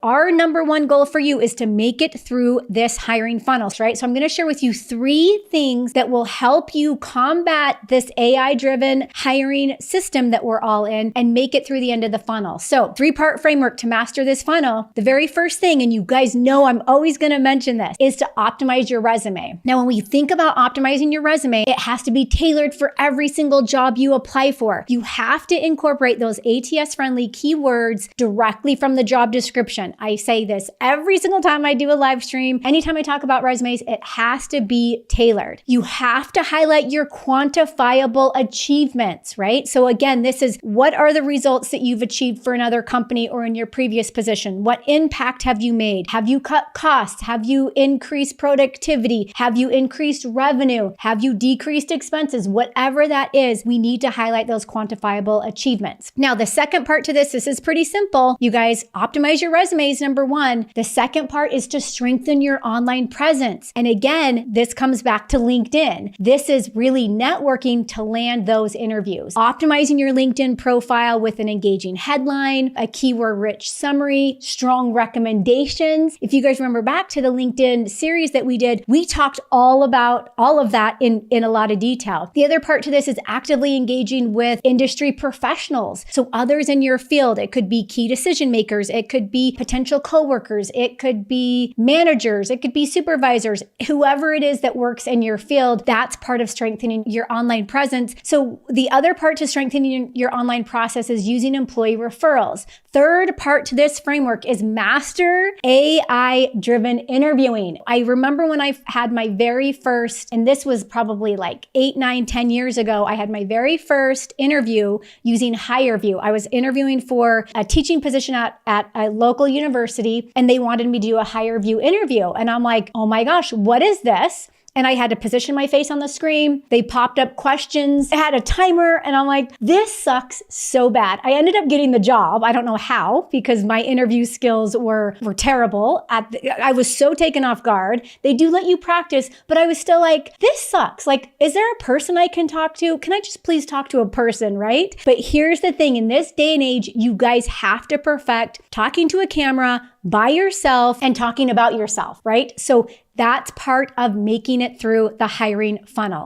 Our number one goal for you is to make it through this hiring funnel, right? So I'm going to share with you 3 things that will help you combat this AI-driven hiring system that we're all in and make it through the end of the funnel. So 3-part framework to master this funnel. The very first thing, and you guys know I'm always going to mention this, is to optimize your resume. Now, when we think about optimizing your resume, it has to be tailored for every single job you apply for. You have to incorporate those ATS-friendly keywords directly from the job description. I say this every single time I do a live stream. Anytime I talk about resumes, it has to be tailored. You have to highlight your quantifiable achievements, right? So again, this is what are the results that you've achieved for another company or in your previous position? What impact have you made? Have you cut costs? Have you increased productivity? Have you increased revenue? Have you decreased expenses? Whatever that is, we need to highlight those quantifiable achievements. Now, the second part to this is pretty simple. You guys optimize your resume is number 1. The second part is to strengthen your online presence. And again, this comes back to LinkedIn. This is really networking to land those interviews. Optimizing your LinkedIn profile with an engaging headline, a keyword-rich summary, strong recommendations. If you guys remember back to the LinkedIn series that we did, we talked all about all of that in a lot of detail. The other part to this is actively engaging with industry professionals. So others in your field, it could be key decision makers, it could be potential coworkers, it could be managers, it could be supervisors, whoever it is that works in your field. That's part of strengthening your online presence. So the other part to strengthening your online process is using employee referrals. Third part to this framework is master AI-driven interviewing. I remember when I had my very first, and this was probably like 8, 9, 10 years ago, I had my very first interview using HireVue. I was interviewing for a teaching position at a local university, and they wanted me to do a HireVue interview. And I'm like, oh my gosh, what is this? And I had to position my face on the screen. They popped up questions. It had a timer. And I'm like, this sucks so bad. I ended up getting the job. I don't know how, because my interview skills were terrible. I was so taken off guard. They do let you practice, but I was still like, this sucks. Like, is there a person I can talk to? Can I just please talk to a person, right? But here's the thing. In this day and age, you guys have to perfect talking to a camera by yourself and talking about yourself, right? So that's part of making it through the hiring funnel.